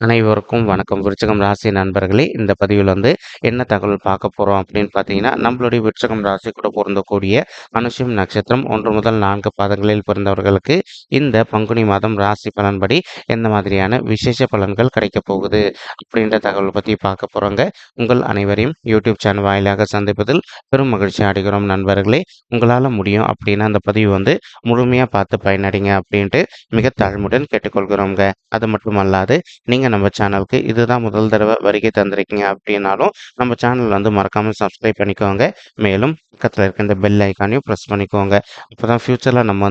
அனைவருக்கும் வணக்கம். விருச்சிகம் ராசி நண்பர்களே, இந்த பதிவில் என்ன தகவல் பார்க்க போறோம் அப்படின்னு பார்த்தீங்கன்னா, நம்மளுடைய விருச்சிகம் ராசி கூட பொருந்தக்கூடிய அனுஷம் நட்சத்திரம் 1 முதல் 4 பாதங்களில் பிறந்தவர்களுக்கு இந்த பங்குனி மாதம் ராசி பலன்படி எந்த மாதிரியான விசேஷ பலன்கள் கிடைக்கப் போகுது அப்படின்ற தகவல் பற்றி பார்க்க போறோங்க. உங்கள் அனைவரையும் யூடியூப் சேனல் வாயிலாக சந்திப்பதில் பெரும் மகிழ்ச்சி அடைகிறோம் நண்பர்களே. உங்களால் முடியும் அப்படின்னா அந்த பதிவு முழுமையாக பார்த்து பயனடைங்க அப்படின்ட்டு மிக தாழ்மையுடன் கேட்டுக்கொள்கிறோங்க. அது மட்டும் அல்லாது நீங்கள் நம்ம சேனலுக்கு இதுதான் முதல் தடவை வருகை தந்திருக்கீங்க அப்படின்னாலும் நம்ம சேனல் மறக்காமல் சப்ஸ்கிரைப் பண்ணிக்கோங்க. மேலும் பக்கத்தில் இருக்க இந்த பெல் ஐக்கானையும் ப்ரெஸ் பண்ணிக்கோங்க. அப்போ தான் ஃப்யூச்சரில் நம்ம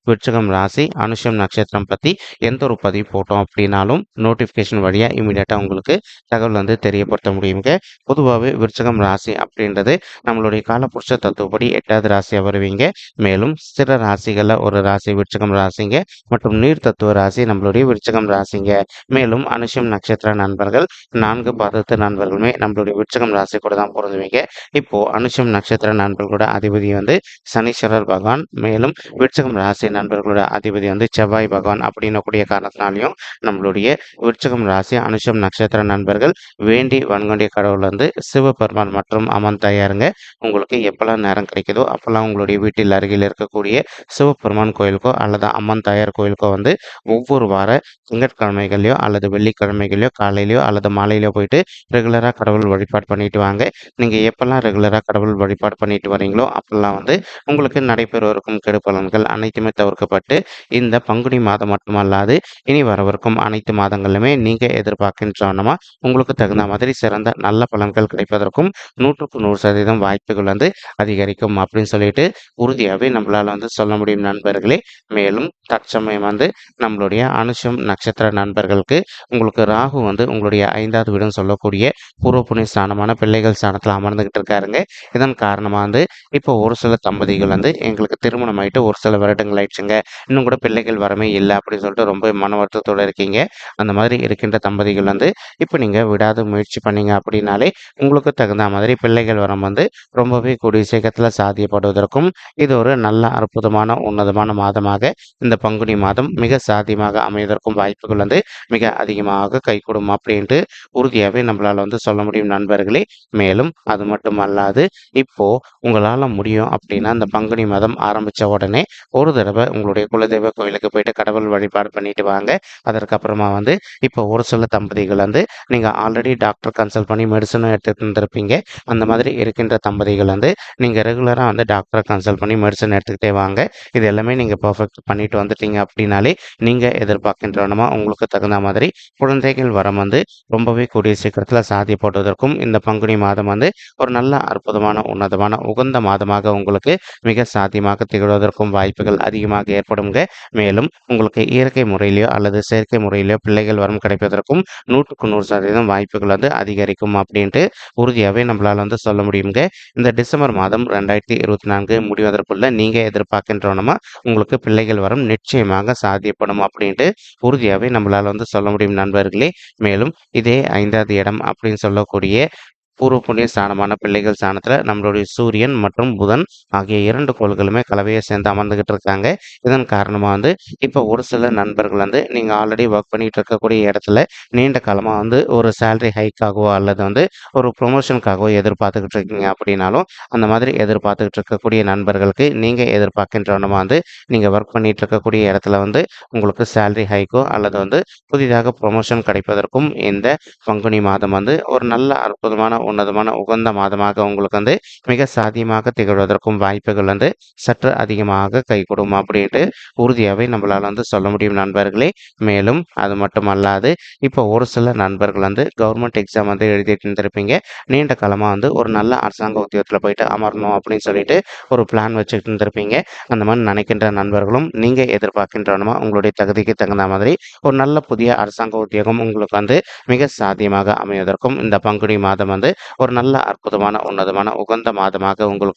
விருச்சிகம் ராசி அனுஷம் நட்சத்திரம் பற்றி எந்த ஒரு பதிவு போட்டோம் அப்படின்னாலும் நோட்டிஃபிகேஷன் வழியாக இமீடியட்டாக உங்களுக்கு தகவல் தெரியப்படுத்த முடியுங்க. பொதுவாகவே விருச்சிகம் ராசி அப்படின்றது நம்மளுடைய காலபுருஷ தத்துவப்படி 8வது ராசியாக வருவீங்க. மேலும் ஸ்திர ராசிகளில் ஒரு ராசி விருச்சிகம் ராசிங்க மற்றும் நீர் தத்துவ ராசி நம்மளுடைய விருச்சிகம் ராசிங்க. மேலும் அனுஷம் நட்சத்திர நண்பர்கள் 4 பாதத்து நண்பர்களுமே நம்மளுடைய விருச்சிகம் ராசி கூட தான் பொருந்துவீங்க. இப்போ அனுஷம் நட்சத்திர நண்பர்களோட அதிபதி சனீஸ்வரர் பகவான், மேலும் விருச்சிகம் ராசி நண்பர்களோட அதிபதி செவ்வாய் பகவான் அப்படின்னக்கூடிய காரணத்தினாலையும் நம்மளுடைய விருச்சிகம் ராசி அனுஷம் நட்சத்திர நண்பர்கள் வேண்டி வன்கொண்டிய கடவுள் சிவபெருமான் மற்றும் அம்மன் தாயாருங்க. உங்களுக்கு எப்பெல்லாம் நேரம் கிடைக்குதோ அப்பெல்லாம் உங்களுடைய வீட்டில் அருகில் இருக்கக்கூடிய சிவபெருமான் கோயிலுக்கோ அல்லது அம்மன் தாயார் கோயிலுக்கோ ஒவ்வொரு வார திங்கட்கிழமைகளையோ அல்லது வெள்ளிக்கிழமைகளையோ காலையிலையோ அல்லது மாலையிலையோ போயிட்டு ரெகுலராக கடவுள் வழிபாடு பண்ணிட்டு வாங்க. நீங்கள் எப்பெல்லாம் ரெகுலராக கடவுள் வழிபாடு பண்ணிட்டு வரீங்களோ அப்பெல்லாம் உங்களுக்கு நடைபெறவிருக்கும் கெடு பலன்கள் அனைத்துமே தவிர்க்கப்பட்டு இந்த பங்குனி மாதம் மட்டுமல்லாது இனி வரவிருக்கும் அனைத்து மாதங்களிலுமே நீங்கள் எதிர்பார்க்கின்றனமா உங்களுக்கு தகுந்த மாதிரி சிறந்த நல்ல பலன்கள் கிடைப்பதற்கும் 100க்கு 100% வாய்ப்புகள் அதிகரிக்கும் அப்படின்னு சொல்லிட்டு உறுதியாகவே நம்மளால் சொல்ல முடியும் நண்பர்களே. மேலும் தற்சமயம் நம்மளுடைய அனுஷம் நட்சத்திர நண்பர்களுக்கு உங்களுக்கு ராகு உங்களுடைய 5வது வீடுன்னு சொல்லக்கூடிய பூர்வ புண்ணிய ஸ்தானமான பிள்ளைகள் ஸ்தானத்தில் அமர்ந்துகிட்டு இருக்காருங்க. இதன் காரணமாக இப்போ ஒரு சில தம்பதிகள் எங்களுக்கு திருமணம் ஆயிட்டு ஒரு சில வருடங்கள் ஆயிடுச்சுங்க, இன்னும் கூட பிள்ளைகள் வரமே இல்லை அப்படின்னு சொல்லிட்டு ரொம்ப மன வருத்தத்தோடு இருக்கீங்க. அந்த மாதிரி இருக்கின்ற தம்பதிகள் இப்போ நீங்கள் விடாத முயற்சி பண்ணீங்க அப்படின்னாலே உங்களுக்கு தகுந்த மாதிரி பிள்ளைகள் வரம் ரொம்பவே கூடிய சீக்கிரத்தில் சாத்தியப்படுவதற்கும் இது ஒரு நல்ல அற்புதமான உன்னதமான மாதமாக இந்த பங்குனி மாதம் மிக சாத்தியமாக அமைவதற்கும் வாய்ப்புகள் மிக அதிகமாக கைகூடும் அப்படின்ட்டு உறுதியாகவே நம்மளால் சொல்ல முடியும் நண்பர்களே. மேலும் அது மட்டும் அல்லாது இப்போ உங்களால் முடியும் அப்படின்னா இந்த பங்குனி மாதம் ஆரம்பித்த உடனே ஒரு தடவை உங்களுடைய குலதெய்வ கோயிலுக்கு போயிட்டு கடவுள் வழிபாடு பண்ணிட்டு வாங்க. அதற்கப்புறமா இப்போ ஒரு சில தம்பதிகள் நீங்கள் ஆல்ரெடி டாக்டர் கன்சல்ட் பண்ணி மெடிசனும் எடுத்துகிட்டு இருந்திருப்பீங்க. அந்த மாதிரி இருக்கின்ற தம்பதிகள் நீங்கள் ரெகுலராக டாக்டரை கன்சல்ட் பண்ணி மெடிசன் எடுத்துக்கிட்டே வாங்க. இது எல்லாமே நீங்கள் பர்ஃபெக்ட் பண்ணிட்டு வந்துட்டீங்க அப்படின்னாலே நீங்கள் எதிர்பார்க்கின்றனமா உங்களுக்கு தகுந்த மாதிரி குழந்தைகள் வரம் ரொம்பவே கூடிய சீக்கிரத்தில் சாத்தியப்படுவதற்கும் இந்த பங்குனி மாதம் ஒரு நல்ல அற்புதமான உன்னதமான உகந்த மாதமாக உங்களுக்கு மிக சாத்தியமாக திகழ்வதற்கும் வாய்ப்புகள் அதிகமாக ஏற்படுங்க. மேலும் உங்களுக்கு இயற்கை முறையிலையோ அல்லது செயற்கை முறையிலையோ பிள்ளைகள் வரம் கிடைப்பதற்கும் 100க்கு 100% வாய்ப்புகள் அதிகரிக்கும் அப்படின்ட்டு உறுதியாகவே நம்மளால் சொல்ல முடியுங்க. இந்த டிசம்பர் மாதம் 2024 முடிவதற்குள்ள நீங்கள் எதிர்பார்க்கின்றனமா உங்களுக்கு பிள்ளைகள் வரம் நிச்சயமாக சாத்தியப்படும் அப்படின்ட்டு உறுதியாகவே நம்மளால் சொல்ல முடியும் நண்பர்களே. மேலும் இதே 5வது இடம் அப்படின்னு சொல்லக்கூடிய பூர்வ புண்ணிய ஸ்தானமான பிள்ளைகள் ஸ்தானத்தில் நம்மளுடைய சூரியன் மற்றும் புதன் ஆகிய 2 கோள்களுமே கலவையை சேர்ந்து அமர்ந்துகிட்டு இருக்காங்க. இதன் காரணமாக இப்போ ஒரு சில நண்பர்கள் நீங்கள் ஆல்ரெடி ஒர்க் பண்ணிட்டு இருக்கக்கூடிய இடத்துல நீண்ட காலமாக ஒரு சேலரி ஹைக்காகவோ அல்லது ஒரு ப்ரொமோஷனுக்காகவோ எதிர்பார்த்துக்கிட்டு இருக்கீங்க அப்படின்னாலும் அந்த மாதிரி எதிர்பார்த்துக்கிட்டு இருக்கக்கூடிய நண்பர்களுக்கு நீங்கள் எதிர்பார்க்கின்றனமா நீங்கள் ஒர்க் பண்ணிட்டு இருக்கக்கூடிய இடத்துல உங்களுக்கு சேலரி ஹைக்கோ அல்லது புதிதாக ப்ரொமோஷன் கிடைப்பதற்கும் இந்த பங்குனி மாதம் ஒரு நல்ல அற்புதமான உன்னதமான உகந்த மாதமாக உங்களுக்கு மிக சாத்தியமாக திகழ்வதற்கும் வாய்ப்புகள் சற்று அதிகமாக கைகூடும் அப்படின்ட்டு உறுதியாகவே நம்மளால் சொல்ல முடியும் நண்பர்களே. மேலும் அது மட்டும் அல்லாது இப்போ ஒரு சில நண்பர்கள் கவர்மெண்ட் எக்ஸாம் எழுதிட்டு இருந்திருப்பீங்க. நீண்ட காலமாக ஒரு நல்ல அரசாங்க உத்தியோகத்தில் போயிட்டு அமரணும் அப்படின்னு சொல்லிட்டு ஒரு பிளான் வச்சுக்கிட்டு இருந்திருப்பீங்க. அந்த மாதிரி நினைக்கின்ற நண்பர்களும் நீங்கள் எதிர்பார்க்கின்றனமா உங்களுடைய தகுதிக்கு தகுந்த மாதிரி ஒரு நல்ல புதிய அரசாங்க உத்தியோகம் உங்களுக்கு மிக சாத்தியமாக அமைவதற்கும் இந்த பங்குனி மாதம் ஒரு நல்ல அற்புதமான உன்னதமான உகந்த மாதமாக உங்களுக்கு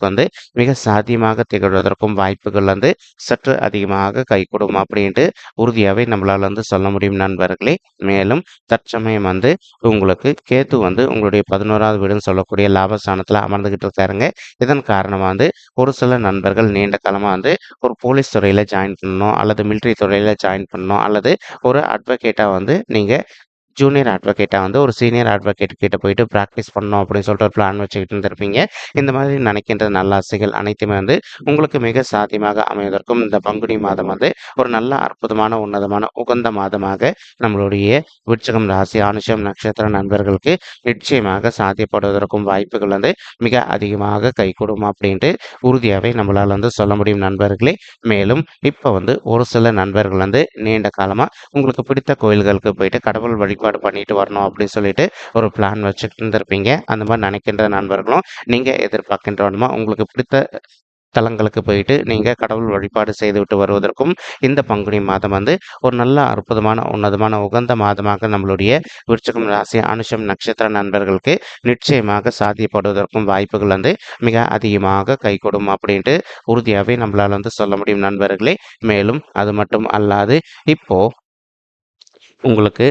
மிக சாத்தியமாக திகழ்வதற்கும் வாய்ப்புகள் சற்று அதிகமாக கைகூடும் அப்படின்ட்டு உறுதியாகவே நம்மளால் சொல்ல முடியும் நண்பர்களே. மேலும் தற்சமயம் உங்களுக்கு கேத்து உங்களுடைய 11வது வீடுன்னு சொல்லக்கூடிய லாபஸ்தானத்தில் அமர்ந்துகிட்டு இருக்காருங்க. இதன் காரணமாக ஒரு சில நண்பர்கள் நீண்ட காலமாக ஒரு போலீஸ் துறையில் ஜாயின் பண்ணணும் அல்லது மிலிட்ரி துறையில் ஜாயின் பண்ணணும் அல்லது ஒரு அட்வொகேட்டாக நீங்கள் ஜூனியர் அட்வொகேட்டா வந்து ஒரு சீனியர் அட்வொகேட் கிட்ட போயிட்டு பிராக்டிஸ் பண்ணணும் அப்படின்னு சொல்லிட்டு ஒரு பிளான் வச்சுக்கிட்டு இருந்திருப்பீங்க. இந்த மாதிரி நினைக்கின்ற நல்லாசைகள் அனைத்துமே வந்து உங்களுக்கு மிக சாத்தியமாக அமைவதற்கும் இந்த பங்குனி மாதம் வந்து ஒரு நல்ல அற்புதமான உன்னதமான உகந்த மாதமாக நம்மளுடைய விருச்சிகம் ராசி அனுஷம் நட்சத்திர நண்பர்களுக்கு நிச்சயமாக சாத்தியப்படுவதற்கும் வாய்ப்புகள் வந்து மிக அதிகமாக கைகூடும் அப்படின்ட்டு உறுதியாகவே நம்மளால் வந்து சொல்ல முடியும் நண்பர்களே. மேலும் இப்போ வந்து ஒரு சில நண்பர்கள் வந்து நீண்ட காலமாக உங்களுக்கு பிடித்த கோயில்களுக்கு போயிட்டு கடவுள் வழிபாடு பண்ணிட்டு வரணும் அப்படின்னு சொல்லிட்டு ஒரு பிளான் வச்சுட்டு இருந்திருப்பீங்க. அந்த மாதிரி நினைக்கின்ற நண்பர்களும் நீங்கள் எதிர்பார்க்கின்றவனுமா உங்களுக்கு பிடித்த தலங்களுக்கு போயிட்டு நீங்கள் கடவுள் வழிபாடு செய்துவிட்டு வருவதற்கும் இந்த பங்குனி மாதம் வந்து ஒரு நல்ல அற்புதமான உன்னதமான உகந்த மாதமாக நம்மளுடைய விருச்சிகம் ராசி அனுஷம் நட்சத்திர நண்பர்களுக்கு நிச்சயமாக சாத்தியப்படுவதற்கும் வாய்ப்புகள் வந்து மிக அதிகமாக கைகூடும் அப்படின்ட்டு உறுதியாகவே நம்மளால் வந்து சொல்ல முடியும் நண்பர்களே. மேலும் அது மட்டும் அல்லாது இப்போ உங்களுக்கு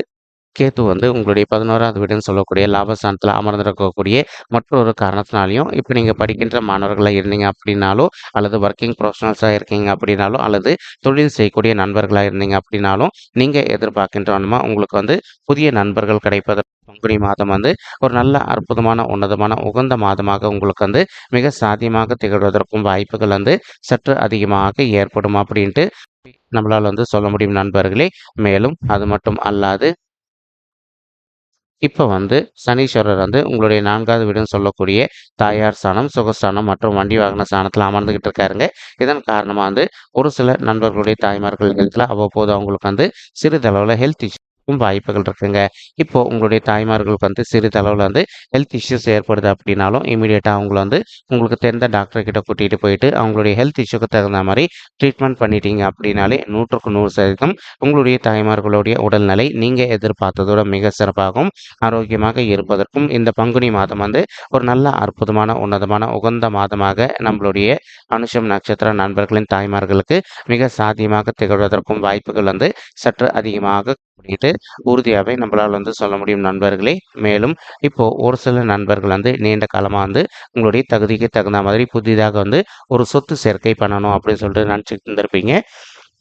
கேத்து வந்து உங்களுடைய 11வது வீடுன்னு சொல்லக்கூடிய லாபஸ்தானத்தில் அமர்ந்திருக்கக்கூடிய மற்றொரு காரணத்தினாலையும் இப்போ நீங்கள் படிக்கின்ற மாணவர்களாக இருந்தீங்க அப்படின்னாலும், அல்லது ஒர்க்கிங் ப்ரொஃபஷனல்ஸாக இருக்கீங்க அப்படின்னாலும், அல்லது தொழில் செய்யக்கூடிய நண்பர்களாக இருந்தீங்க அப்படின்னாலும், நீங்கள் எதிர்பார்க்கின்றவனுமா உங்களுக்கு வந்து புதிய நண்பர்கள் கிடைப்பதற்கு பங்குனி மாதம் வந்து ஒரு நல்ல அற்புதமான உன்னதமான உகந்த மாதமாக உங்களுக்கு வந்து மிக சாத்தியமாக திகழ்வதற்கும் வாய்ப்புகள் வந்து சற்று அதிகமாக ஏற்படும் அப்படின்ட்டு நம்மளால் வந்து சொல்ல முடியும் நண்பர்களே. மேலும் அது மட்டும் அல்லாது இப்போ வந்து சனீஸ்வரர் வந்து உங்களுடைய 4வது வீடுன்னு சொல்லக்கூடிய தாயார் ஸ்தானம், சுகஸ்தானம் மற்றும் வண்டி வாகன ஸ்தானத்தில் அமர்ந்துகிட்டு இருக்காருங்க. இதன் காரணமாக வந்து ஒரு சில நண்பர்களுடைய தாய்மார்கள் ஹெல்த்தில் அவ்வப்போது அவங்களுக்கு வந்து சிறிதளவில் ஹெல்த் இஷ்யூக்கும் வாய்ப்புகள் இருக்குங்க. இப்போ உங்களுடைய தாய்மார்களுக்கு வந்து சிறிதளவில் வந்து ஹெல்த் இஷ்யூஸ் ஏற்படுது அப்படின்னாலும் இமீடியட்டாக அவங்கள வந்து உங்களுக்கு தெரிந்த டாக்டர் கிட்ட கூட்டிகிட்டு போயிட்டு அவங்களுடைய ஹெல்த் இஷ்யூக்கு தகுந்த மாதிரி ட்ரீட்மெண்ட் பண்ணிட்டீங்க அப்படின்னாலே 100க்கு 100% உங்களுடைய தாய்மார்களுடைய உடல்நிலை நீங்கள் எதிர்பார்த்ததோட மிக சிறப்பாகவும் ஆரோக்கியமாக இருப்பதற்கும் இந்த பங்குனி மாதம் வந்து ஒரு நல்ல அற்புதமான உன்னதமான உகந்த மாதமாக நம்மளுடைய அனுஷம் நட்சத்திர நண்பர்களின் தாய்மார்களுக்கு மிக சாத்தியமாக திகழ்வதற்கும் வாய்ப்புகள் வந்து சற்று அதிகமாக கூடிட்டு உறுதியாகவே நம்மளால் வந்து சொல்ல முடியும் நண்பர்களே. மேலும் இப்போ ஒரு சில நண்பர்கள் வந்து நீண்ட காலமாக வந்து உங்களுடைய தகுதிக்கு தகுந்த மாதிரி புதிதாக வந்து ஒரு சொத்து சேர்க்கை பண்ணணும் அப்படின்னு சொல்லிட்டு நினச்சிட்டு இருந்திருப்பீங்க.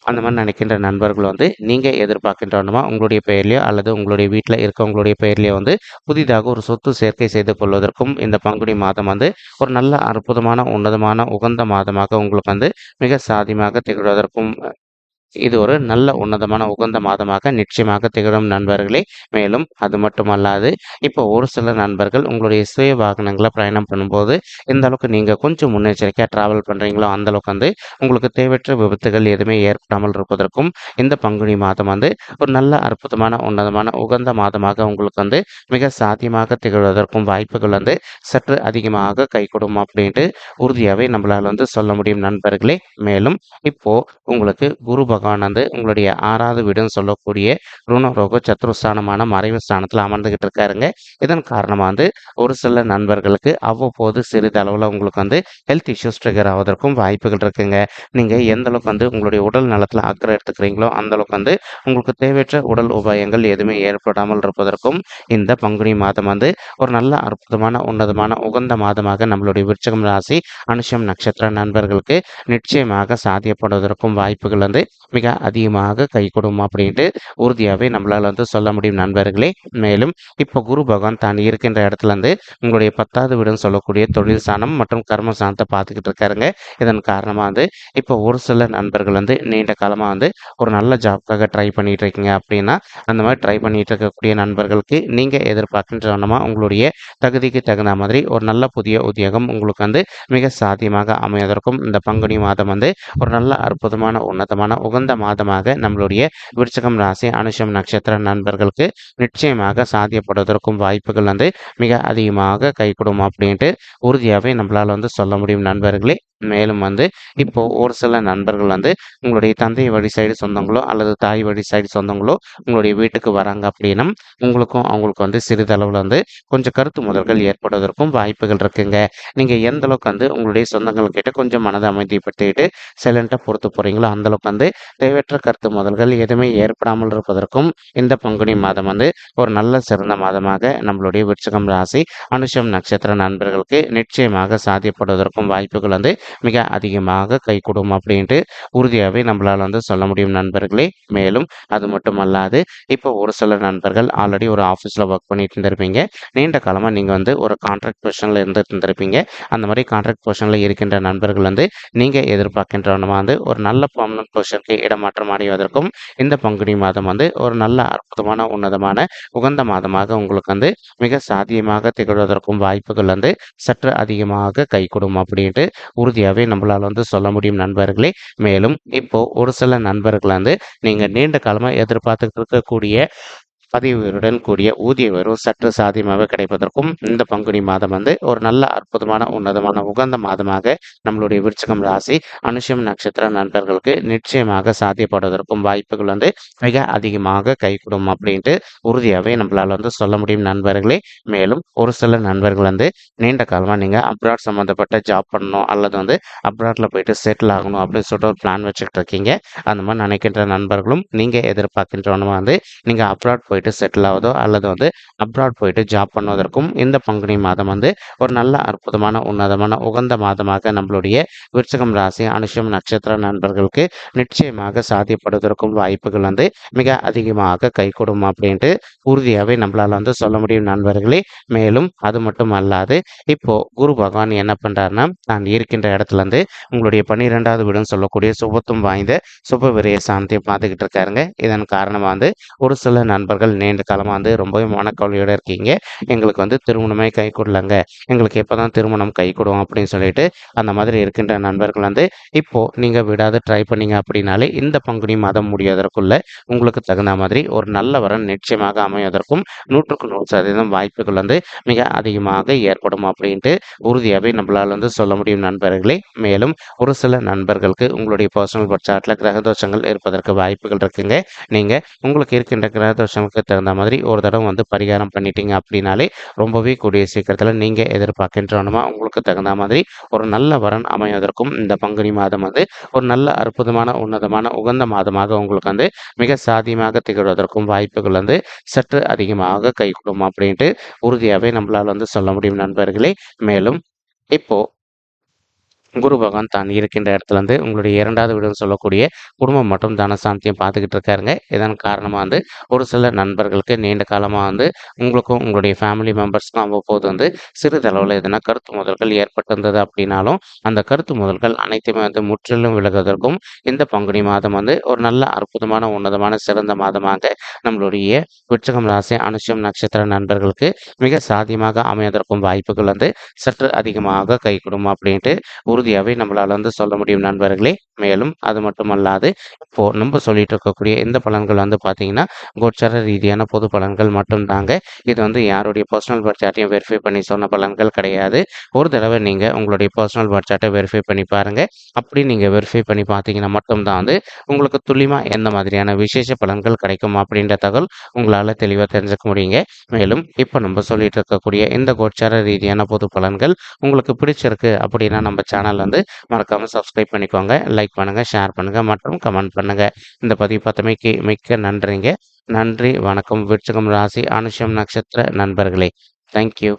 அந்த மாதிரி நினைக்கின்ற நண்பர்கள் வந்து நீங்கள் எதிர்பார்க்கின்றவனுமா உங்களுடைய பெயர்லையோ அல்லது உங்களுடைய வீட்டில் இருக்கவங்களுடைய பெயர்லையோ வந்து புதிதாக ஒரு சொத்து சேர்க்கை செய்து கொள்வதற்கும் இந்த பங்குனி மாதம் வந்து ஒரு நல்ல அற்புதமான உன்னதமான உகந்த மாதமாக உங்களுக்கு வந்து மிக சாதியமாக திகழ்வதற்கும் இது ஒரு நல்ல உன்னதமான உகந்த மாதமாக நிச்சயமாக திகழும் நண்பர்களே. மேலும் அது மட்டுமல்லாது இப்போ ஒரு சில நண்பர்கள் உங்களுடைய சுய வாகனங்களை பயணம் பண்ணும்போது எந்த அளவுக்கு நீங்கள் கொஞ்சம் முன்னெச்சரிக்கையாக ட்ராவல் பண்ணுறீங்களோ அந்த அளவுக்கு வந்து உங்களுக்கு தேவையற்ற விபத்துகள் எதுவுமே ஏற்படாமல் இருப்பதற்கும் இந்த பங்குனி மாதம் வந்து ஒரு நல்ல அற்புதமான உன்னதமான உகந்த மாதமாக உங்களுக்கு வந்து மிக சாத்தியமாக திகழ்வதற்கும் வாய்ப்புகள் வந்து சற்று அதிகமாக கைகூடும் அப்படின்ட்டு உறுதியாகவே நம்மளால் வந்து சொல்ல முடியும் நண்பர்களே. மேலும் இப்போ உங்களுக்கு குரு பகவான் வந்து உங்களுடைய 6வது வீடுன்னு சொல்லக்கூடிய ருணரோக சத்ருஸ்தானமான மறைவு ஸ்தானத்தில் அமர்ந்துகிட்டு இருக்காருங்க. இதன் காரணமாக வந்து ஒரு சில நண்பர்களுக்கு அவ்வப்போது சிறிதளவில் உங்களுக்கு வந்து ஹெல்த் இஷ்யூஸ் ட்ரிகர் ஆவதற்கும் வாய்ப்புகள் இருக்குங்க. நீங்கள் எந்த அளவுக்கு வந்து உங்களுடைய உடல் நலத்தில் அக்கறை எடுத்துக்கிறீங்களோ அந்த அளவுக்கு வந்து உங்களுக்கு தேவையற்ற உடல் உபாயங்கள் எதுவுமே ஏற்படாமல் இருப்பதற்கும் இந்த பங்குனி மாதம் வந்து ஒரு நல்ல அற்புதமான உன்னதமான உகந்த மாதமாக நம்மளுடைய விருச்சிகம் ராசி அனுஷம் நட்சத்திர நண்பர்களுக்கு நிச்சயமாக சாத்தியப்படுவதற்கும் வாய்ப்புகள் வந்து மிக அதிகமாக கைகூடும் அப்படின்ட்டு உறுதியாகவே நம்மளால் வந்து சொல்ல முடியும் நண்பர்களே. மேலும் இப்போ குரு பகவான் தான் இருக்கின்ற இடத்துல இருந்து உங்களுடைய 10வது வீடுன்னு சொல்லக்கூடிய தொழில் ஸ்தானம் மற்றும் கர்ம ஸ்தானத்தை பார்த்துக்கிட்டு இருக்காருங்க. இதன் காரணமாக வந்து இப்போ ஒரு சில நண்பர்கள் வந்து நீண்ட காலமாக வந்து ஒரு நல்ல ஜாப்காக ட்ரை பண்ணிட்டு இருக்கீங்க அப்படின்னா அந்த மாதிரி ட்ரை பண்ணிட்டு இருக்கக்கூடிய நண்பர்களுக்கு நீங்கள் எதிர்பார்க்கின்றவனமா உங்களுடைய தகுதிக்கு தகுந்த மாதிரி ஒரு நல்ல புதிய உத்தியோகம் உங்களுக்கு வந்து மிக சாத்தியமாக அமைவதற்கும் இந்த பங்குனி மாதம் வந்து ஒரு நல்ல அற்புதமான உன்னதமான உகந்த மாதமாக நம்மளுடைய விருச்சிகம் ராசி அனுஷம் நட்சத்திர நண்பர்களுக்கு நிச்சயமாக சாத்தியப்படுவதற்கும் வாய்ப்புகள் வந்து மிக அதிகமாக கைகூடும் அப்படின்ட்டு உறுதியாகவே நம்மளால் வந்து சொல்ல முடியும் நண்பர்களே. மேலும் வந்து இப்போ ஒரு சில நண்பர்கள் வந்து உங்களுடைய தந்தை வழி சைடு சொந்தங்களோ அல்லது தாய் வழி சைடு சொந்தங்களோ உங்களுடைய வீட்டுக்கு வராங்க அப்படின்னா உங்களுக்கும் அவங்களுக்கு வந்து சிறிதளவில் வந்து கொஞ்சம் கருத்து முதல்கள் ஏற்படுவதற்கும் வாய்ப்புகள் இருக்குங்க. நீங்கள் எந்த அளவுக்கு வந்து உங்களுடைய சொந்தங்கள் கிட்ட கொஞ்சம் மனதை அமைதிப்படுத்திக்கிட்டு சைலண்டாக பொறுத்து போகிறீங்களோ அந்தளவுக்கு வந்து தேவையற்ற கருத்து முதல்கள் எதுவுமே ஏற்படாமல் இருப்பதற்கும் இந்த பங்குனி மாதம் வந்து ஒரு நல்ல சிறந்த மாதமாக நம்மளுடைய விருச்சிகம் ராசி அனுஷம் நட்சத்திர நண்பர்களுக்கு நிச்சயமாக சாத்தியப்படுவதற்கும் வாய்ப்புகள் வந்து மிக அதிகமாக கைகூடும் அப்படின்ட்டு உறுதியாகவே நம்மளால் வந்து சொல்ல முடியும் நண்பர்களே. மேலும் அது மட்டும் அல்லாது இப்போ ஒரு சில நண்பர்கள் ஆல்ரெடி ஒரு ஆஃபீஸில் ஒர்க் பண்ணிட்டு இருந்திருப்பீங்க. நீண்ட காலமாக நீங்கள் வந்து ஒரு கான்ட்ராக்ட் பொசிஷனில் இருந்துட்டு இருந்திருப்பீங்க. அந்த மாதிரி கான்ட்ராக்ட் பொசிஷனில் இருக்கின்ற நண்பர்கள் வந்து நீங்கள் எதிர்பார்க்கின்றவனமா வந்து ஒரு நல்ல பர்மனன்ட் பொசிஷனுக்கு இடமாற்றம் அடைவதற்கும் இந்த பங்குனி மாதம் வந்து ஒரு நல்ல அற்புதமான உன்னதமான உகந்த மாதமாக உங்களுக்கு வந்து மிக சாத்தியமாக திகழ்வதற்கும் வாய்ப்புகள் வந்து சற்று அதிகமாக கைகூடும் அப்படின்ட்டு உறுதியாகவே நம்மளால் வந்து சொல்ல முடியும் நண்பர்களே. மேலும் இப்போ ஒரு சில நண்பர்கள் வந்து நீங்கள் நீண்ட காலமாக எதிர்பார்த்துட்டு இருக்கக்கூடிய பதவி உயர்வுடன் கூடிய ஊதிய உயர்வு சற்று சாத்தியமாக கிடைப்பதற்கும் இந்த பங்குனி மாதம் வந்து ஒரு நல்ல அற்புதமான உன்னதமான உகந்த மாதமாக நம்மளுடைய விருச்சிகம் ராசி அனுஷம் நட்சத்திர நண்பர்களுக்கு நிச்சயமாக சாத்தியப்படுவதற்கும் வாய்ப்புகள் வந்து மிக அதிகமாக கைகூடும் அப்படின்ட்டு உறுதியாகவே நம்மளால் வந்து சொல்ல முடியும் நண்பர்களே. மேலும் ஒரு சில நண்பர்கள் வந்து நீண்ட காலமாக நீங்கள் அப்ராட் சம்மந்தப்பட்ட ஜாப் பண்ணணும் அல்லது வந்து அப்ராட்டில் போயிட்டு செட்டில் ஆகணும் அப்படின்னு சொல்லிட்டு ஒரு பிளான் வச்சுக்கிட்டு இருக்கீங்க. அந்த மாதிரி நினைக்கின்ற நண்பர்களும் நீங்கள் எதிர்பார்க்கின்றவனும் வந்து நீங்கள் அப்ராட் போயிட்டு செட்டில் ஆவதோ அல்லது வந்து அப்ராட் போயிட்டு ஜாப் பண்ணுவதற்கும் இந்த பங்குனி மாதம் வந்து ஒரு நல்ல அற்புதமான உன்னதமான உகந்த மாதமாக நம்மளுடைய விருச்சிகம் ராசி அனுஷம் நட்சத்திர நண்பர்களுக்கு நிச்சயமாக சாத்தியப்படுவதற்கும் வாய்ப்புகள் வந்து மிக அதிகமாக கைகூடும் அப்படின்ட்டு உறுதியாகவே நம்மளால் வந்து சொல்ல முடியும் நண்பர்களே. மேலும் அது மட்டும் அல்லாது இப்போ குரு பகவான் என்ன பண்றாருன்னா நான் இருக்கின்ற இடத்துல இருந்து உங்களுடைய 12வது வீடுன்னு சொல்லக்கூடிய சுபத்துவம் வாய்ந்த சுப விரய சாந்தியை பார்த்துக்கிட்டு இருக்காருங்க. இதன் காரணமாக வந்து ஒரு சில நண்பர்கள் நீண்ட காலமாக வந்து ரொம்பவே மனக்கவலையோடு இருக்கீங்க. எங்களுக்கு வந்து திருமணமே கை கொடுலங்க, எங்களுக்கு எப்போ தான் திருமணம் கை கொடுவோம் அப்படின்னு சொல்லிட்டு அந்த மாதிரி இருக்கின்ற நண்பர்கள் வந்து இப்போ நீங்கள் விடாது ட்ரை பண்ணீங்க அப்படின்னாலே இந்த பங்குனி மாதம் முடிவதற்குள்ள உங்களுக்கு தகுந்த மாதிரி ஒரு நல்ல வரன் நிச்சயமாக அமைவதற்கும் 100% வாய்ப்புகள் வந்து மிக அதிகமாக ஏற்படும் அப்படின்ட்டு உறுதியாகவே நம்மளால் வந்து சொல்ல முடியும் நண்பர்களே. மேலும் ஒரு சில நண்பர்களுக்கு உங்களுடைய பர்சனல் சார்ட்டில் கிரக தோஷங்கள் இருப்பதற்கு வாய்ப்புகள் இருக்குங்க. நீங்கள் உங்களுக்கு இருக்கின்ற கிரக தோஷங்களுக்கு தகுந்த மாதிரி ஒரு தடவை வந்து பரிகாரம் பண்ணிட்டீங்க அப்படின்னாலே ரொம்பவே கூடிய சீக்கிரத்தில் நீங்கள் எதிர்பார்க்கின்றவனுமா உங்களுக்கு தகுந்த மாதிரி ஒரு நல்ல வரன் அமைவதற்கும் இந்த பங்குனி மாதம் வந்து ஒரு நல்ல அற்புதமான உன்னதமான உகந்த மாதமாக உங்களுக்கு வந்து மிக சாத்தியமாக திகழ்வதற்கும் வாய்ப்புகள் வந்து சற்று அதிகமாக கைகூடும் அப்படின்ட்டு உறுதியாகவே நம்மளால் வந்து சொல்ல முடியும் நண்பர்களே. மேலும் இப்போ குரு பகவான் தான் இருக்கின்ற இடத்துல வந்து உங்களுடைய 2வது வீடுன்னு சொல்லக்கூடிய குடும்பம் மற்றும் தனசாந்தியம் பார்த்துக்கிட்டு இருக்காருங்க. இதன் காரணமாக வந்து ஒரு சில நண்பர்களுக்கு நீண்ட காலமாக வந்து உங்களுக்கும் உங்களுடைய ஃபேமிலி மெம்பர்ஸ்க்கும் அவ்வப்போது வந்து சிறிதளவில் எதனா கருத்து மோதல்கள் ஏற்பட்டிருந்தது அப்படின்னாலும் அந்த கருத்து மோதல்கள் அனைத்துமே வந்து முற்றிலும் விலகுவதற்கும் இந்த பங்குனி மாதம் வந்து ஒரு நல்ல அற்புதமான உன்னதமான சிறந்த மாதமாக நம்மளுடைய விருச்சிகம் ராசி அனுஷம் நட்சத்திர நண்பர்களுக்கு மிக சாத்தியமாக அமைவதற்கும் வாய்ப்புகள் வந்து சற்று அதிகமாக கைகூடும் அப்படின்ட்டு உறுதியாகவே நம்மளால் வந்து சொல்ல முடியும் நண்பர்களே. மேலும் அது மட்டுமல்லாது இப்போ நம்ம சொல்லிட்டு இருக்கக்கூடிய இந்த பலன்கள் வந்து பார்த்தீங்கன்னா கோச்சார ரீதியான பொது பலன்கள் மட்டும்தாங்க. இது வந்து யாருடைய பர்சனல் பட்ஜெட்டையும் வெரிஃபை பண்ணி சொன்ன பலன்கள் கிடையாது. ஒரு தடவை நீங்கள் உங்களுடைய பர்சனல் பட்ஜெட்டை வெரிஃபை பண்ணி பாருங்கள். அப்படி நீங்கள் வெரிஃபை பண்ணி பார்த்தீங்கன்னா மட்டும்தான் வந்து உங்களுக்கு துல்லியமாக எந்த மாதிரியான விசேஷ பலன்கள் கிடைக்கும் அப்படின்ற தகவல் உங்களால் தெளிவாக தெரிஞ்சுக்க முடியுங்க. மேலும் இப்போ நம்ம சொல்லிட்டு இருக்கக்கூடிய இந்த கோச்சார ரீதியான பொது பலன்கள் உங்களுக்கு பிடிச்சிருக்கு அப்படின்னா நம்ம சேனல் வந்து மறக்காமல் சப்ஸ்கிரைப் பண்ணிக்கோங்க. லைக் பண்ணுங்கள், ஷேர் பண்ணுங்கள் மற்றும் கமெண்ட் பண்ணுங்கள். இந்த பதிவு பார்த்தமைக்கு மிக்க நன்றிங்க. நன்றி, வணக்கம். விருச்சிகம் ராசி அனுஷம் நட்சத்திர நண்பர்களே. தேங்க்யூ.